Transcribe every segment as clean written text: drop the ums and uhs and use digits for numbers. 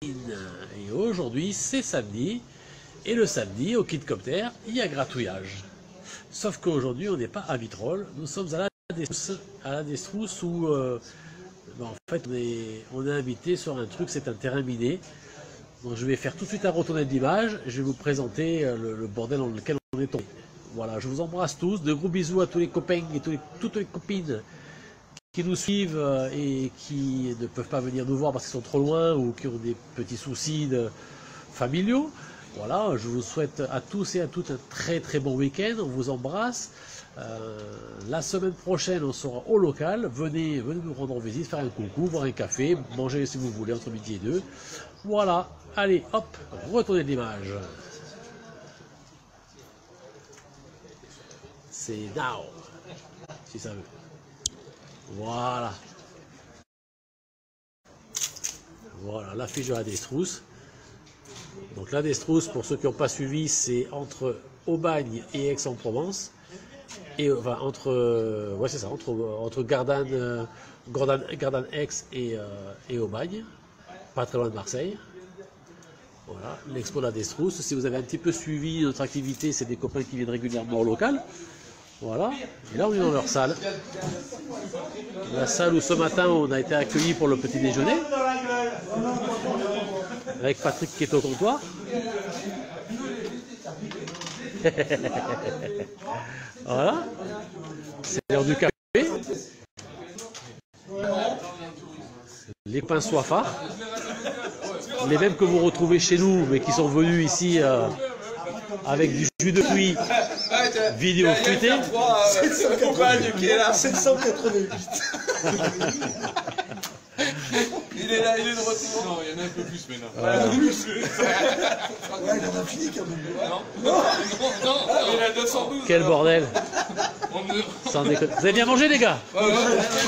Et aujourd'hui c'est samedi, et le samedi au Kidcopter il y a gratouillage. Sauf qu'aujourd'hui on n'est pas à Vitrolles, nous sommes à la Destrousse où en fait on est invité sur un truc, c'est un terrain miné. Donc je vais faire tout de suite un retourné d'image, je vais vous présenter le bordel dans lequel on est tombé. Voilà, je vous embrasse tous, de gros bisous à tous les copains et toutes les copines qui nous suivent et qui ne peuvent pas venir nous voir parce qu'ils sont trop loin ou qui ont des petits soucis familiaux. Voilà, je vous souhaite à tous et à toutes un très très bon week-end, on vous embrasse. La semaine prochaine on sera au local, venez nous rendre visite, faire un coucou, boire un café, manger si vous voulez entre midi et 2. Voilà, allez hop, retournez de l'image. C'est now, si ça veut. Voilà. Voilà, l'affiche de la Destrousse. Donc la Destrousse, pour ceux qui n'ont pas suivi, c'est entre Aubagne et Aix-en-Provence. Et enfin, ouais, c'est ça, entre Gardanne, Aix et Aubagne. Pas très loin de Marseille. Voilà, l'expo de la Destrousse. Si vous avez un petit peu suivi notre activité, c'est des copains qui viennent régulièrement au local. Voilà, et là on est dans leur salle. La salle où ce matin on a été accueillis pour le petit déjeuner. Avec Patrick qui est au comptoir. Voilà, c'est l'heure du café. Les pains soifards. Les mêmes que vous retrouvez chez nous, mais qui sont venus ici avec du jus de fruits vidéo fruité. C'est son compagne qui est là. 788. Il est là, il est de retour. Non, il y en a un peu plus maintenant. Voilà. Ouais, il en a fini quand même. Non, il a 212. Quel bordel. Sans déconner. Vous avez bien mangé les gars? Ouais,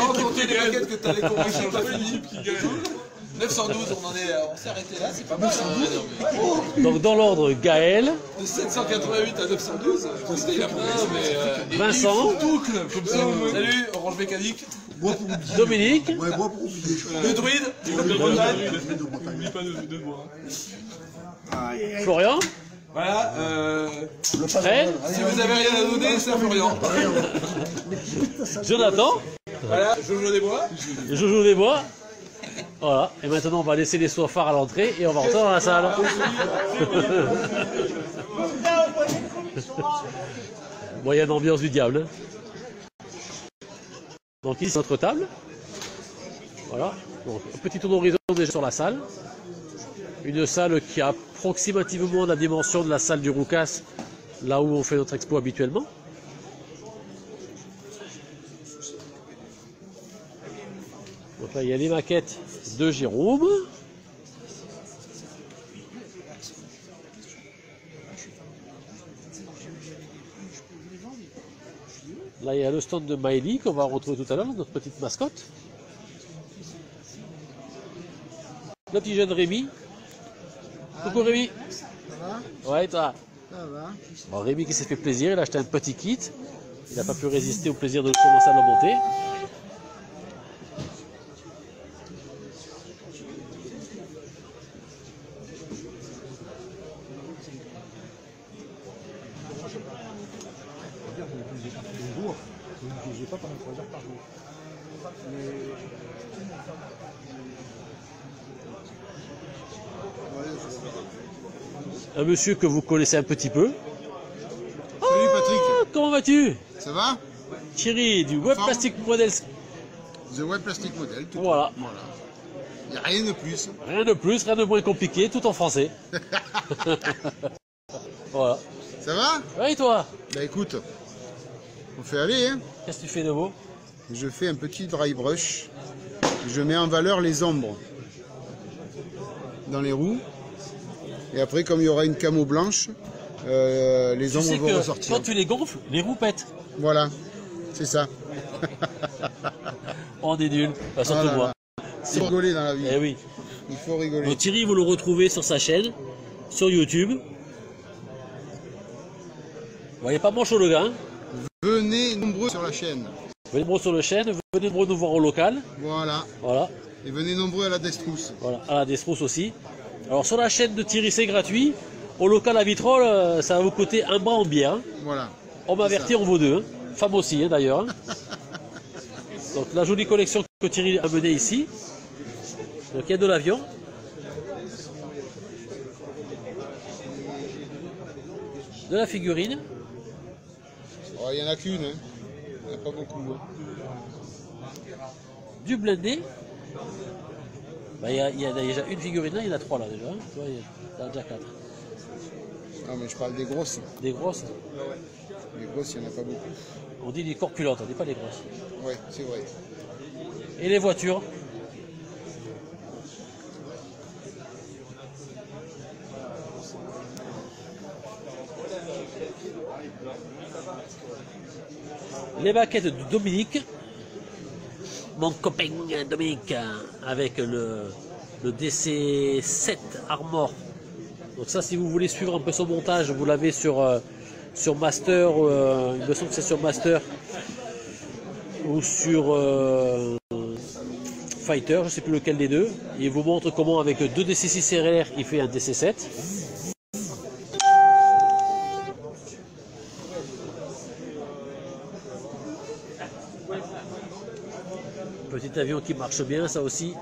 on comptait les paquettes que t'avais compris sur le Philippe qui gagne. 912, on s'est arrêté là, c'est pas mal. Donc dans l'ordre, Gaël. De 788 à 912, c'était mais Vincent. tout club, comme ça. Salut, Orange Mécanique. Bois pour oublier. Dominique. Ouais, bois pour oublier. Le druide. N'oublie pas de boire. Florian. Voilà, Fred. si vous avez rien à donner, c'est à Florian. Jonathan. Voilà, Jojo Desbois. Jojo Desbois. Voilà, et maintenant on va laisser les soifards à l'entrée et on va rentrer dans la salle. Moyenne ambiance du diable. Donc ici c'est notre table. Voilà, donc petit tour d'horizon déjà sur la salle. Une salle qui a approximativement la dimension de la salle du Roucas, là où on fait notre expo habituellement. Donc là il y a les maquettes de Jérôme. Là il y a le stand de Maëlie qu'on va retrouver tout à l'heure, notre petite mascotte. Le petit jeune Rémi. Coucou Rémi. Ça va? Ouais, toi. Ça va. Bon, Rémi qui s'est fait plaisir, il a acheté un petit kit. Il n'a pas pu résister au plaisir de commencer à le monter. Un monsieur que vous connaissez un petit peu. Salut Patrick. Comment vas-tu? Ça va? Thierry du Web Plastic Models. The Web Plastic Model. Tout Voilà. Voilà. Il n'y a rien de plus. Rien de plus, rien de moins compliqué, tout en français. Voilà. Ça va? Ouais, et toi? Bah écoute, on fait aller. Hein. Qu'est-ce que tu fais de beau? Je fais un petit dry brush. Je mets en valeur les ombres dans les roues. Et après, comme il y aura une camo blanche, les ombres vont ressortir. Quand tu les gonfles, les roues pètent. Voilà, c'est ça. On est nuls, enfin, surtout Ah là moi. là. Il faut rigoler dans la vie. Eh oui. Il faut rigoler. Donc Thierry, vous le retrouvez sur sa chaîne, sur YouTube. Vous voyez pas manchot le gars, hein? Venez nombreux sur la chaîne. Venez nombreux sur la chaîne, venez nombreux nous voir au local. Voilà. Voilà. Et venez nombreux à la Destrousse. Voilà. À la Destrousse aussi. Alors sur la chaîne de Thierry, c'est gratuit. Au local à Vitrolles, ça va vous coûter un bras en bière. Hein. Voilà. On m'avertit, on vaut deux. Hein. Femme aussi, hein, d'ailleurs. Hein. Donc la jolie collection que Thierry a menée ici. Donc il y a de l'avion. De la figurine. Oh, il n'y en a qu'une, hein. Il n'y en a pas beaucoup. Hein. Du blindé. Bah, il y a déjà une figurine là, il y en a trois là déjà. Hein. Tu vois, il y en a déjà quatre. Non, mais je parle des grosses. Des grosses. Les grosses, il n'y en a pas beaucoup. On dit des corpulentes, on dit pas des grosses. Ouais, c'est vrai. Et les voitures. Les baquettes de Dominique. Mon copain Dominique, avec le DC7 Armor. Donc ça, si vous voulez suivre un peu son montage, vous l'avez sur Master, il me semble que c'est sur Master, ou sur Fighter, je ne sais plus lequel des deux. Il vous montre comment avec deux DC6 RR, il fait un DC7. Petit avion qui marche bien, ça aussi.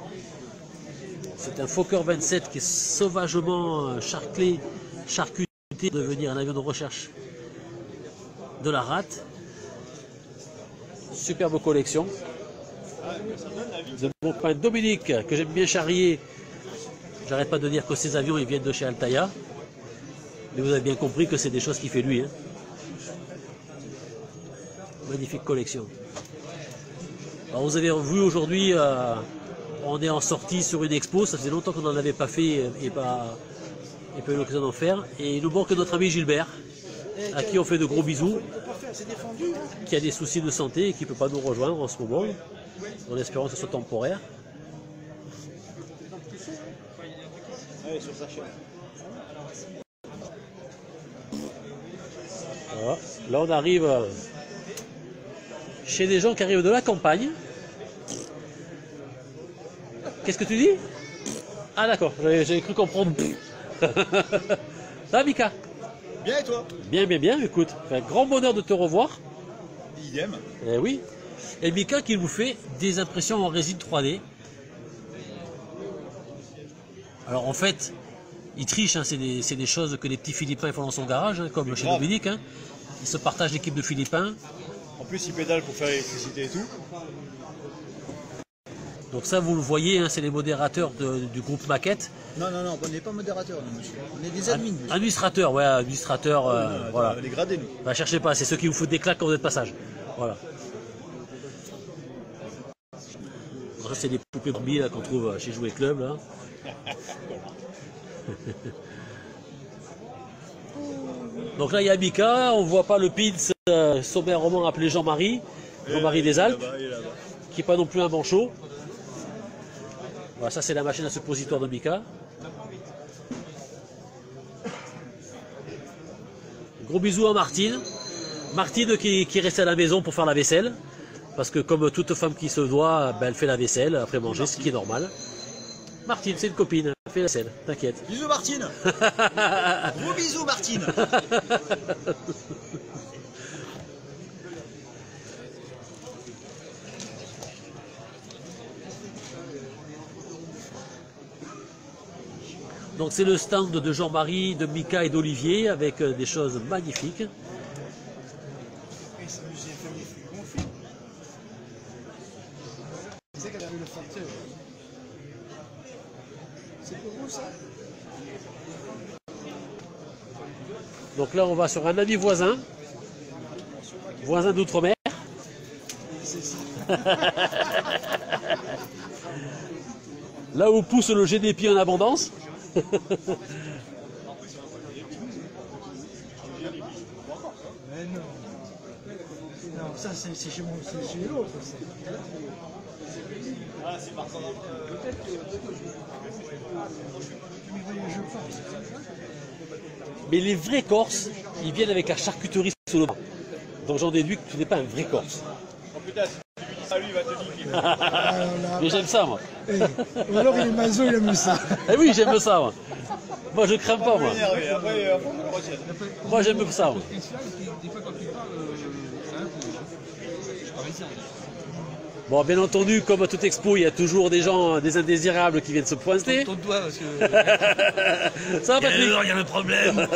C'est un Fokker 27 qui est sauvagement charcuté de devenir un avion de recherche de la rate. Superbe collection. De mon copain Dominique, que j'aime bien charrier. J'arrête pas de dire que ces avions ils viennent de chez Altaïa. Mais vous avez bien compris que c'est des choses qu'il fait lui. Hein. Magnifique collection. Alors vous avez vu aujourd'hui, on est en sortie sur une expo, ça faisait longtemps qu'on n'en avait pas fait et pas eu l'occasion d'en faire. Et il nous manque notre ami Gilbert, à qui on fait de gros bisous, qui a des soucis de santé et qui ne peut pas nous rejoindre en ce moment, en espérant que ce soit temporaire. Voilà. Là on arrive chez des gens qui arrivent de la campagne. Qu'est-ce que tu dis? Ah d'accord, j'avais cru comprendre. Ça va Mika? Bien et toi? Bien, bien, bien, écoute. Un grand bonheur de te revoir. Idem. Eh oui. Et Mika qui vous fait des impressions en résine 3D. Alors en fait, il triche, hein, c'est des choses que les petits Philippins font dans son garage, hein, comme chez Dominique. Hein. Ils se partagent l'équipe de Philippins. En plus, il pédale pour faire l'électricité et tout. Donc ça, vous le voyez, hein, c'est les modérateurs du groupe Maquette. Non, on n'est pas modérateur, nous, monsieur. On est des admins. Administrateurs, ouais, administrateurs, voilà. Les gradés, nous. Bah, cherchez pas, c'est ceux qui vous foutent des claques quand vous êtes de passage. Voilà. Alors, ça, c'est des poupées Barbie là, qu'on trouve chez Jouet Club. Là. Donc là, il y a Mika, on voit pas le pins sommairement appelé Jean-Marie des Alpes, qui n'est pas non plus un manchot. Voilà, ça c'est la machine à suppositoire de Mika. Gros bisous à Martine. Martine qui est restée à la maison pour faire la vaisselle. Parce que comme toute femme qui se doit, ben, elle fait la vaisselle après manger, ce qui est normal. Martine, c'est une copine, elle fait la vaisselle, t'inquiète. Bisous Martine. Gros bisous Martine. Donc c'est le stand de Jean-Marie, de Mika et d'Olivier avec des choses magnifiques. Donc là on va sur un ami voisin d'outre-mer. Là où pousse le génépi en abondance. Mais non. Non, ça c'est chez moi, c'est chez l'autre. Ah, c'est par peut-être que. Mais les vrais Corses, ils viennent avec la charcuterie sous le bras. Donc j'en déduis que tu n'es pas un vrai Corse. Oh putain, si tu lui dis ça, lui, il va te niquer. là. Mais j'aime ça, moi. Ou alors il est maso, il aime ça. Eh oui, j'aime ça, moi. Moi, je crains pas, moi. Après, on le retient. Moi, j'aime ça, moi. Des fois, quand tu parles, c'est un peu. Je suis parisien. Bon, bien entendu, comme à toute expo, il y a toujours des gens, des indésirables qui viennent se pointer. Ton doigt, parce que. Ça va, Patrick? Il y a un problème.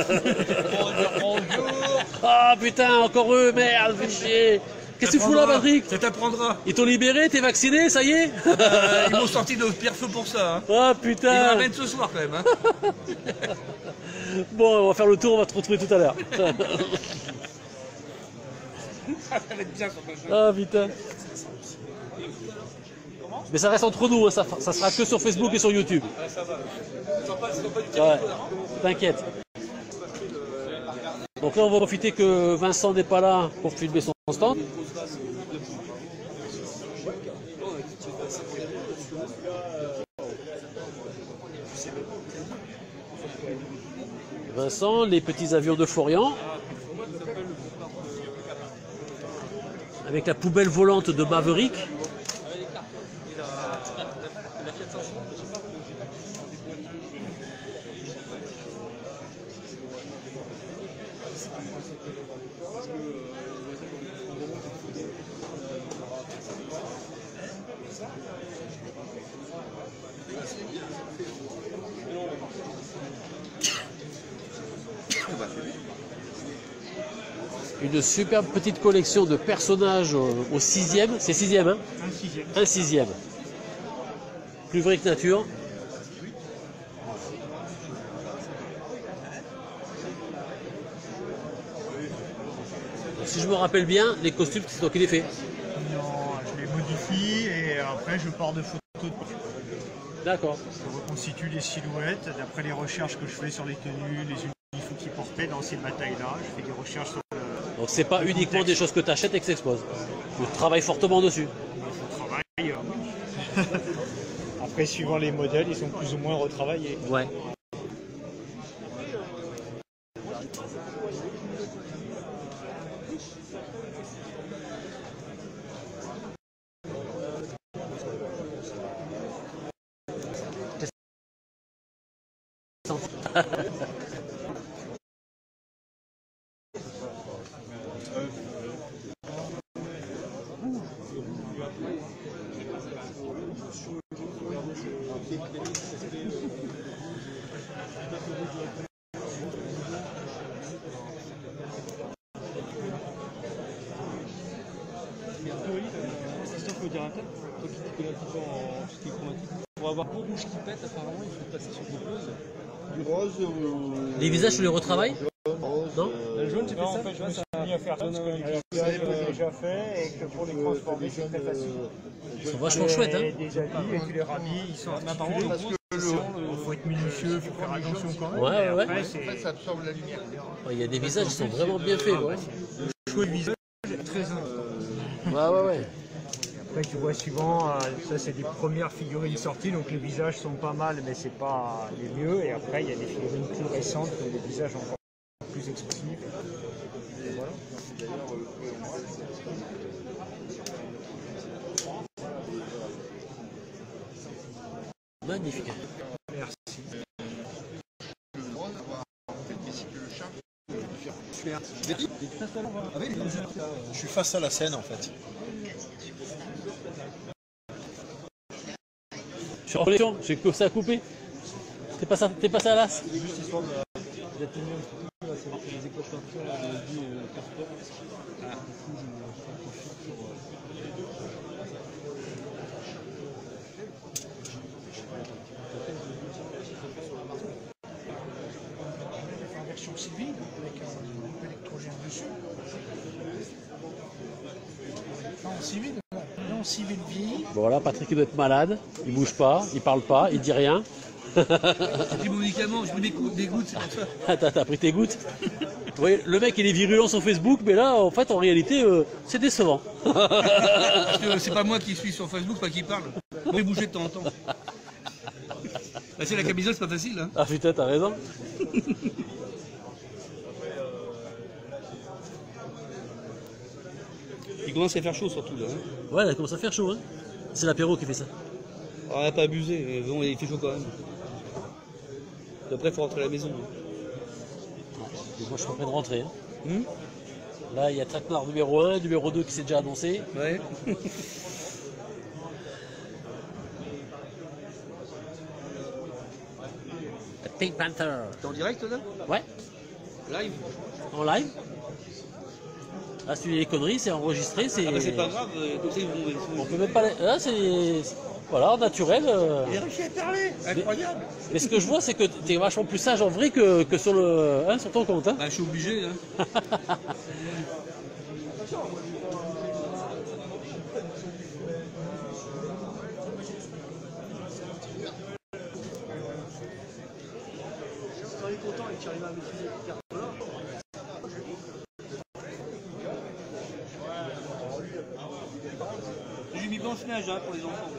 Ah, putain, encore eux, merde, fais chier. Qu'est-ce que tu fous là, Patrick? Ça t'apprendra. Ils t'ont libéré, t'es vacciné, ça y est? Ils m'ont sorti de pierre feu pour ça. Hein. Ah, Ils me putain. ramènent ce soir quand même. Hein. Bon, on va faire le tour, on va te retrouver tout à l'heure. Ça va être bien sur ton jeu. Ah, putain. Mais ça reste entre nous, hein, ça sera que sur Facebook et sur YouTube. Ouais, t'inquiète. Donc là, on va profiter que Vincent n'est pas là pour filmer son stand. Vincent, les petits avions de Florian. Avec la poubelle volante de Maverick. Une superbe petite collection de personnages au 6e. C'est 6e, hein? Un 6e. Plus vrai que nature. Si je me rappelle bien, les costumes, c'est toi qui les fais. Non, je les modifie et après je pars de photos de D'accord. Je reconstitue les silhouettes d'après les recherches que je fais sur les tenues, les uniformes qu'ils portaient dans ces batailles-là. Je fais des recherches sur le Donc c'est pas uniquement des choses que tu achètes et que tu exposes. Tu travailles fortement dessus. travail. Après, suivant les modèles, ils sont plus ou moins retravaillés. Ouais. Pour avoir beau rouge qui pète, apparemment, il faut passer sur des poses. Du rose Les visages, tu les retravailles? Non? Le jaune, tu fais ça? En fait, je me suis mis à faire ça parce que les visages, je l'ai déjà fait et que pour les transformer, c'est très facile. Ils sont vachement chouettes, hein? Des habits et tu les rhabilles, ils sont articulés. Il faut être minutieux, il faut faire attention quand même. Ouais, ouais. Après, c'est ça absorbe la lumière. Il y a des visages qui sont vraiment bien faits, ouais. le choix du visage est très important. Ouais. Après, tu vois, suivant, ça c'est des premières figurines sorties, donc les visages sont pas mal, mais c'est pas les mieux. Et après, il y a des figurines plus récentes, des visages encore plus expressifs. Et voilà. Magnifique. Merci. Je suis face à la scène en fait. Je suis en collection, j'ai que ça à couper. T'es passé à l'as? En version civile, avec un électrogène dessus. Enfin, en civil, non, en civil vieilli. Bon voilà, Patrick il doit être malade, il bouge pas, il parle pas, il dit rien. J'ai pris mon médicament, je me des gouttes, c'est pour ça. T'as pris tes gouttes. Vous voyez, le mec il est virulent sur Facebook, mais là en fait en réalité c'est décevant. Parce que c'est pas moi qui suis sur Facebook, pas qui parle. Moi, il bougeait de temps en temps. Là, c'est la camisole, c'est pas facile. Hein. Ah putain, t'as raison. Il commence à faire chaud surtout là. Hein. Ouais, ça commence à faire chaud. Hein. C'est l'apéro qui fait ça. Alors, on n'a pas abusé, mais bon, il fait chaud quand même. Après, il faut rentrer à la maison. Et moi, je suis en train de rentrer. Hein. Hum Là, il y a traquenard numéro 1, numéro 2 qui s'est déjà annoncé. Ouais. Pink Panther. T'es en direct là? Ouais, Live? en live. Là, si tu dis les conneries, c'est enregistré. Ah bah c'est pas grave, comme ça ils vont. On peut même pas. Là, c'est. Voilà, naturel. Il a réussi à parler! Incroyable! Mais ce que je vois, c'est que tu es vachement plus sage en vrai que sur, sur ton compte. Hein. Bah, je suis obligé, hein. J'ai mis Blanche-Neige hein, pour les enfants.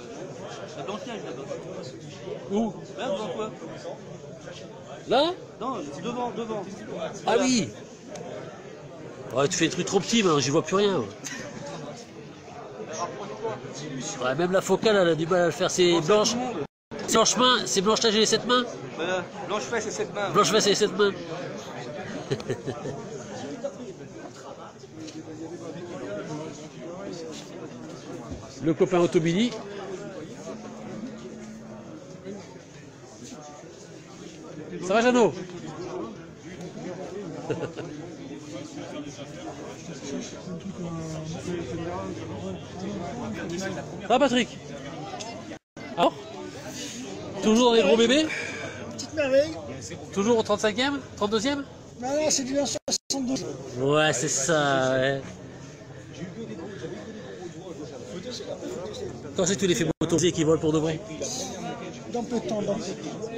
La Blanche-Neige là-bas. Où? Là, devant toi. Là? Non, devant. Ah oui. Ouais, tu fais des trucs trop petits, j'y vois plus rien. Ouais, même la focale, elle a du mal à le faire. C'est blanche. C'est Blanche-Neige et les 7 mains. Voilà, Blanche-Fesse et 7 mains. Blanche-Fesse et les 7 mains. Le copain Automini. Ça va, Jeannot? Ça va, Patrick? Alors? Toujours dans les gros bébés? Petite merveille. Toujours au 35e? 32e? Non, non, c'est du 1,72. Ouais, c'est ça, ouais. Quand c'est que tu les fais motoriser qui volent pour de vrai? Dans peu de temps, dans peu de temps.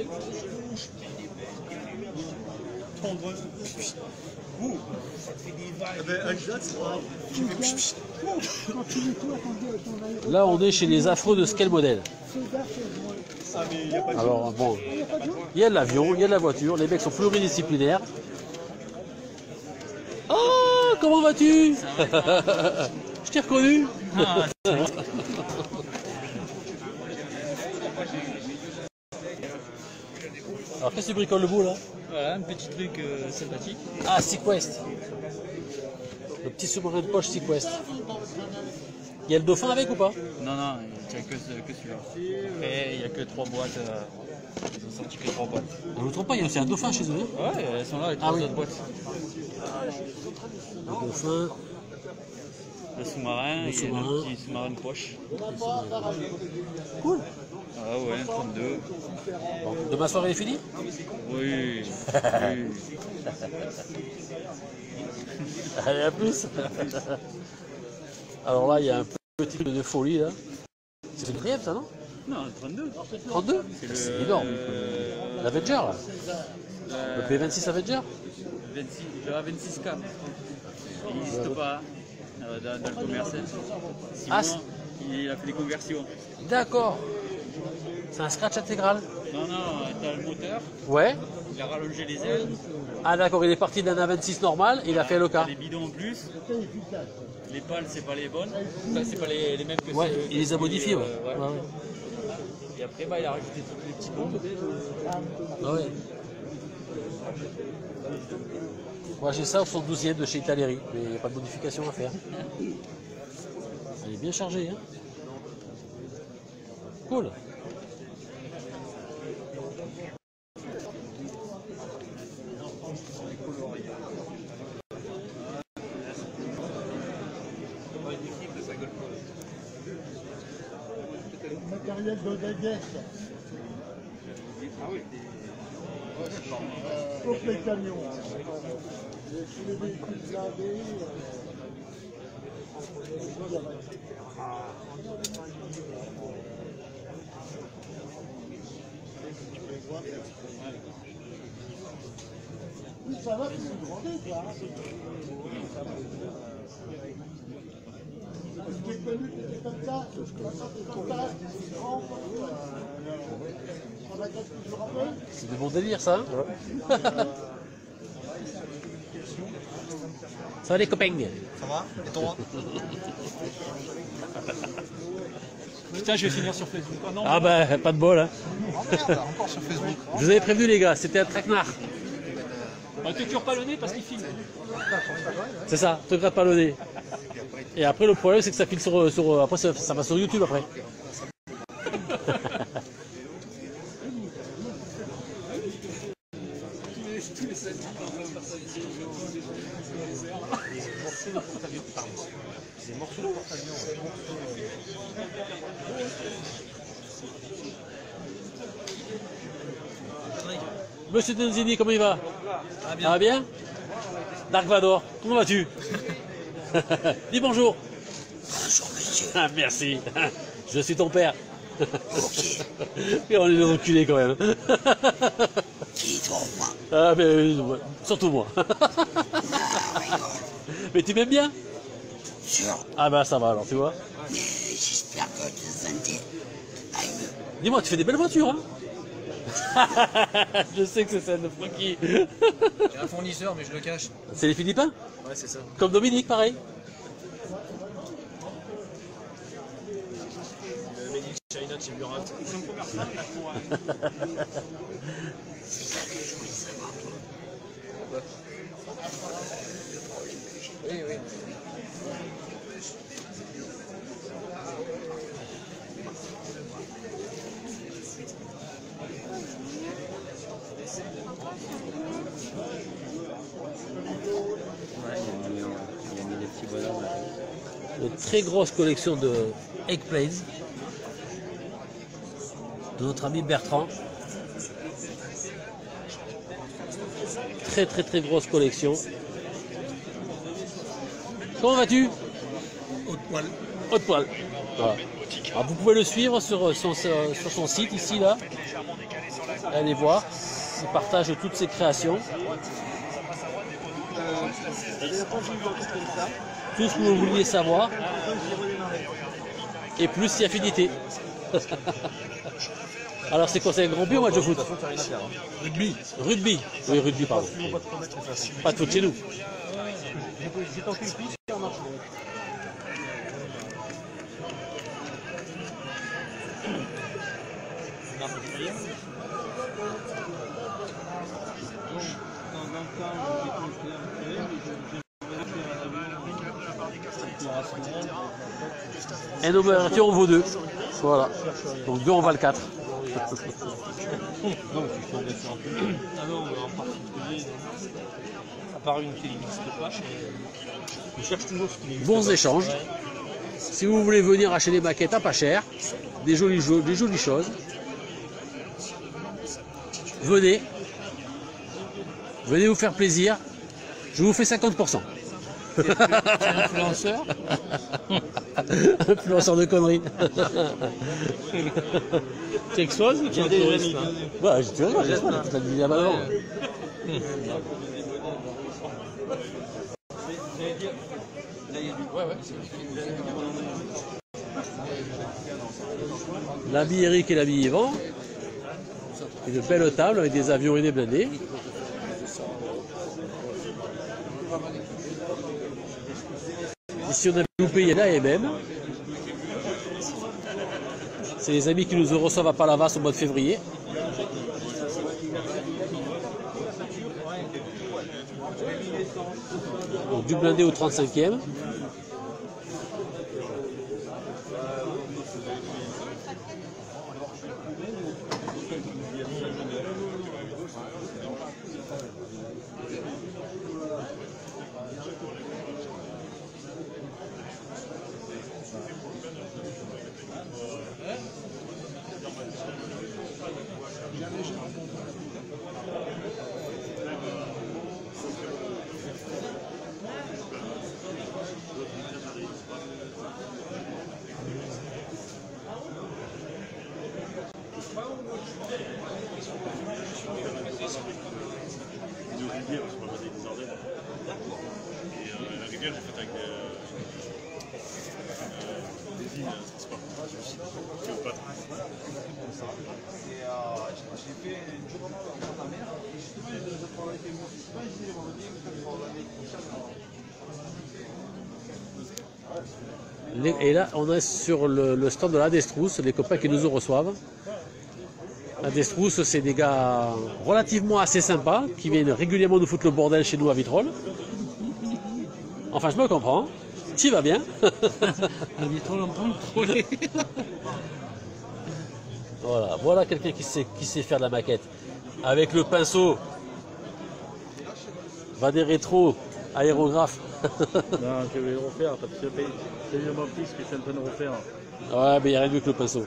Là, on est chez les affreux de Scale Model. Alors, bon, il y a de l'avion, il y a de la voiture, les mecs sont pluridisciplinaires. Oh, comment vas-tu? Je t'ai reconnu. Alors, qu'est-ce que tu bricoles le bout là? Voilà, un petit truc sympathique. Ah, Sequest. Le petit sous-marin de poche Sequest. Il y a le dauphin avec ou pas? Non, non, il n'y a que celui-là. Et il n'y a que 3 boîtes. Ils ont sorti que 3 boîtes. Je ne me trompe pas, il y a aussi un dauphin chez eux. Hein. Ouais, elles sont là, les 3 oui. autres boîtes. Le dauphin. Le sous-marin, Le et sous-marin. le petit sous-marin de poche. Cool. Ah ouais, 32. Bon, demain soir, il est fini? Oui. Allez, à plus. Alors là, il y a un petit truc de folie là. C'est le 4e ça, non? Non, 32. 32? C'est énorme. L'Avenger là. Le P26 Avenger? 26, le A26K. Il n'existe pas dans le commerce. Ah, Simon, il a fait des conversions. D'accord. C'est un scratch intégral. Non, non, t'as le moteur, Ouais. il a rallongé les ailes, Ah d'accord, il est parti d'un A26 normal et il a fait le t'as cas. les bidons en plus. Les pales, c'est pas les bonnes. Enfin, c'est pas les mêmes que Ouais, ceux il les a qui, modifiés, ouais. ouais. Ouais, ouais. Et après, bah, il a rajouté toutes les petites bombes. Ah ouais. Moi j'ai ça au 112e de chez Italeri, mais il n'y a pas de modification à faire. Elle est bien chargée, hein. Cool. Matériel de déguette. Sauf les camions. Les véhicules blindés. Oui, ça va, tu es grandé, toi. Tu t'es connu, tu étais comme ça, t'es comme ça, t'es grand. Ça va être toujours un peu. C'est de bon délire ça, hein. Ça va les copains? Ça va? Et toi? Putain, je vais finir sur Facebook. Ah non, Ah bah, pas de bol, hein. Oh merde, encore sur Facebook. Je vous avais prévenu, les gars, c'était un traquenard. on te cure pas le nez parce qu'il filme. C'est ça, te gratte pas le nez. Et après, le problème, c'est que ça file sur après, ça va sur YouTube après. Monsieur Denzini, comment il va? Ça va bien? Dark Vador, comment vas-tu? Dis bonjour. Bonjour monsieur. Ah, merci. Je suis ton père. Et on est des enculés quand même. Qui toi moi? Ah, mais surtout moi. Mais tu m'aimes bien? Sûr. Ah bah ça va alors, tu vois. Mais j'espère que tu sentais aille mieux. Dis-moi, tu fais des belles voitures, hein? Je sais que c'est celle de Francky. J'ai un fournisseur, mais je le cache. C'est les Philippins? Ouais, c'est ça. Comme Dominique, pareil. Made in China, c'est Burat. Oui, oui. Une très grosse collection de egg plates de notre ami Bertrand. Très grosse collection. Comment vas-tu? Haute poil. Haute poil. Voilà. Alors, vous pouvez le suivre sur son site ici là. Allez voir. Il partage toutes ses créations. Tout ce que vous vouliez savoir. Et plus si affinité. Alors c'est quoi, c'est un grand but ou match de foot? Rugby. Rugby. Oui, rugby, pardon. Pas de foot chez nous. Et nos ouvertures, on vaut 2. Voilà. Donc 2, on va le 4. Non, mais tu peux en mettre un peu. Ah non, en particulier, à part une qui n'existe pas, je cherche toujours ce qui existe. Bons échanges. Si vous voulez venir acheter des maquettes à pas cher, des jolies choses, venez. Venez vous faire plaisir. Je vous fais 50%. T'es influenceur? Influenceur de conneries. Tu exposes ou tu es un touriste? Ouais, tu vois, j'espère que tu l'as dit là-bas avant. L'habit Eric et l'habit Yvan. Une belle table avec des avions et des blindés. Ici on a loupé, il y en a MM. C'est les amis qui nous reçoivent à Palavas au mois de février. Donc, du blindé au 35e. Et là, on est sur le stand de la Destrous, les copains qui nous reçoivent. La Destrous, c'est des gars relativement assez sympas, qui viennent régulièrement nous foutre le bordel chez nous à Vitrolles. Enfin, je me comprends. Tu vas bien. À Vitrolles, on prend le trolley. Voilà quelqu'un qui sait faire de la maquette. Avec le pinceau, va des rétros, aérographe. Non, je vais le refaire parce que c'est mon fils que je suis en train de refaire. Ouais, mais il n'y a rien de mieux que le pinceau.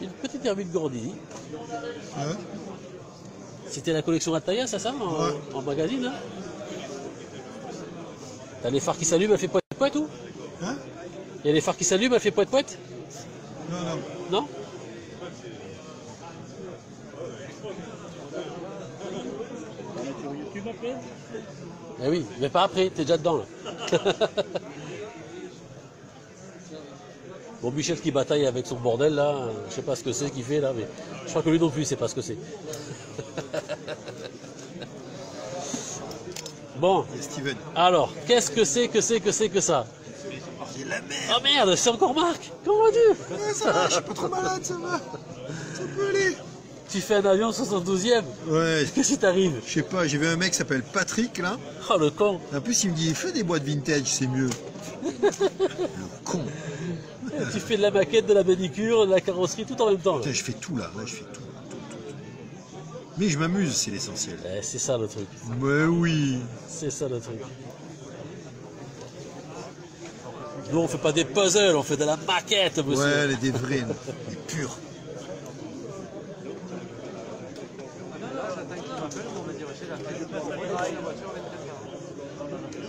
Une petite Hermine Gordini. Hein? C'était la collection Altaïa, c'est ça, en magazine, hein? T'as les phares qui s'allument, elle fait poète-poète ou? Hein? Il y a les phares qui s'allument, elle fait poète-poète? Non, non. Non? Sur YouTube après? Eh oui, mais pas après, t'es déjà dedans là. Bon, Michel qui bataille avec son bordel là, je sais pas ce que c'est qu'il fait là, mais je crois que lui non plus, il sait pas ce que c'est. Bon, Et Steven. alors, qu'est-ce que c'est que ça? C'est la merde. Oh merde, c'est encore Marc. Comment vas-tu? Ouais, ça va, je suis pas trop malade, ça va. Ça peut aller. Tu fais un avion 72e? Ouais, Qu'est-ce qui t'arrive? je sais pas, j'ai vu un mec qui s'appelle Patrick là. Oh le con. En plus, il me dit fais des boîtes vintage, c'est mieux. Le con. Tu fais de la maquette, de la manicure, de la carrosserie, tout en même temps. Là. Putain, je fais tout là, je fais tout. Mais je m'amuse, c'est l'essentiel. Eh, c'est ça le truc. Mais oui. C'est ça le truc. Nous on fait pas des puzzles, on fait de la maquette, monsieur. Ouais, les des vrais, les purs.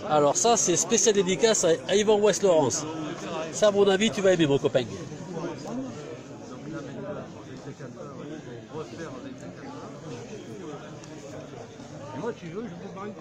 Alors ça c'est spécial dédicace à Yvan West Laurence. Ça à mon avis tu vas aimer mon copain. Moi, tu veux, je peux m'arrêter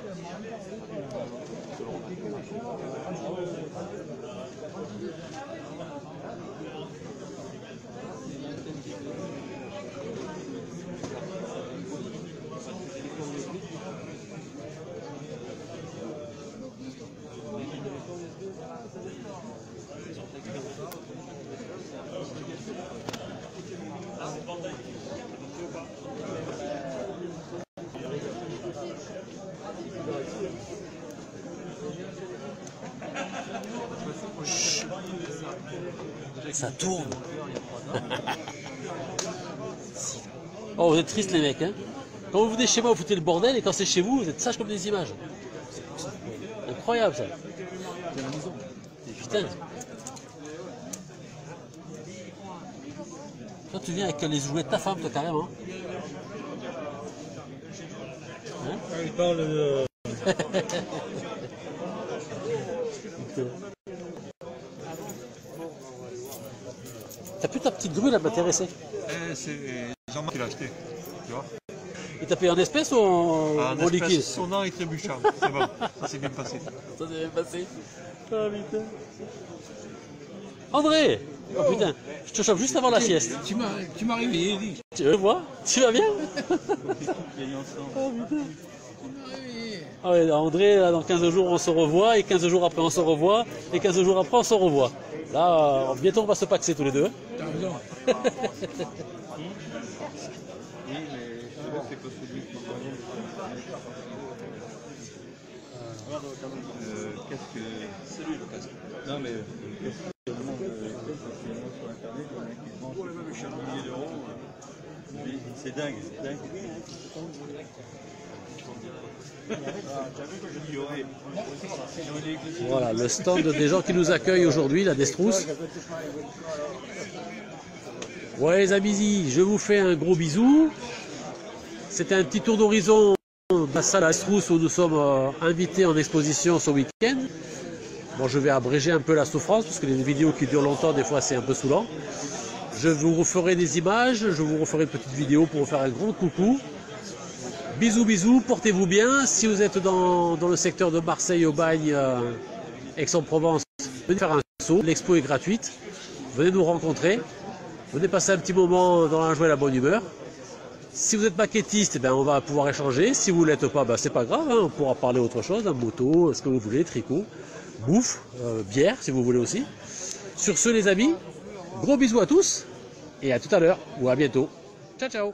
Ça tourne. Oh vous êtes tristes les mecs hein. Quand vous venez chez moi vous foutez le bordel et quand c'est chez vous vous êtes sages comme des images. C'est incroyable ça. Putain. Toi tu viens avec les jouets de ta femme toi carrément. Hein? Il parle de... T'as plus ta petite grue là m'intéresser. C'est Jean-Marc qui l'a acheté, tu vois. Et t'as payé en espèces ou en liquide? Sonnant et trébuchant, c'est bon, ça s'est bien passé. Ça s'est bien passé. Oh putain. André! Oh putain, je te chope juste avant la sieste. Tu m'as réveillé, dis. Tu me vois? Tu vas bien? Oh putain. Ah ouais, André, là, dans 15 jours on se revoit, et 15 jours après on se revoit, et 15 jours après on se revoit. Là, bientôt on va se paxer tous les deux. T'as raison. Qu'est-ce que... C'est lui le casque. Non mais... Tout le monde sur internet, il y en a qui se vendent un millier d'euros. C'est dingue, c'est dingue. Voilà, le stand des gens qui nous accueillent aujourd'hui, la Destrous. Ouais les amis, je vous fais un gros bisou. C'était un petit tour d'horizon de la salle Destrous où nous sommes invités en exposition ce week-end. Bon, je vais abréger un peu la souffrance parce que les vidéos qui durent longtemps, des fois c'est un peu saoulant. Je vous referai des images, je vous referai une petite vidéo pour vous faire un gros coucou. Bisous, bisous, portez-vous bien. Si vous êtes dans le secteur de Marseille, au Bagne, Aix-en-Provence, venez faire un saut. L'expo est gratuite. Venez nous rencontrer. Venez passer un petit moment dans la joie et la bonne humeur. Si vous êtes maquettiste, eh ben, on va pouvoir échanger. Si vous ne l'êtes pas, ben, c'est pas grave, hein, on pourra parler autre chose, hein, moto, ce que vous voulez, tricot, bouffe, bière si vous voulez aussi. Sur ce les amis, gros bisous à tous et à tout à l'heure ou à bientôt. Ciao ciao.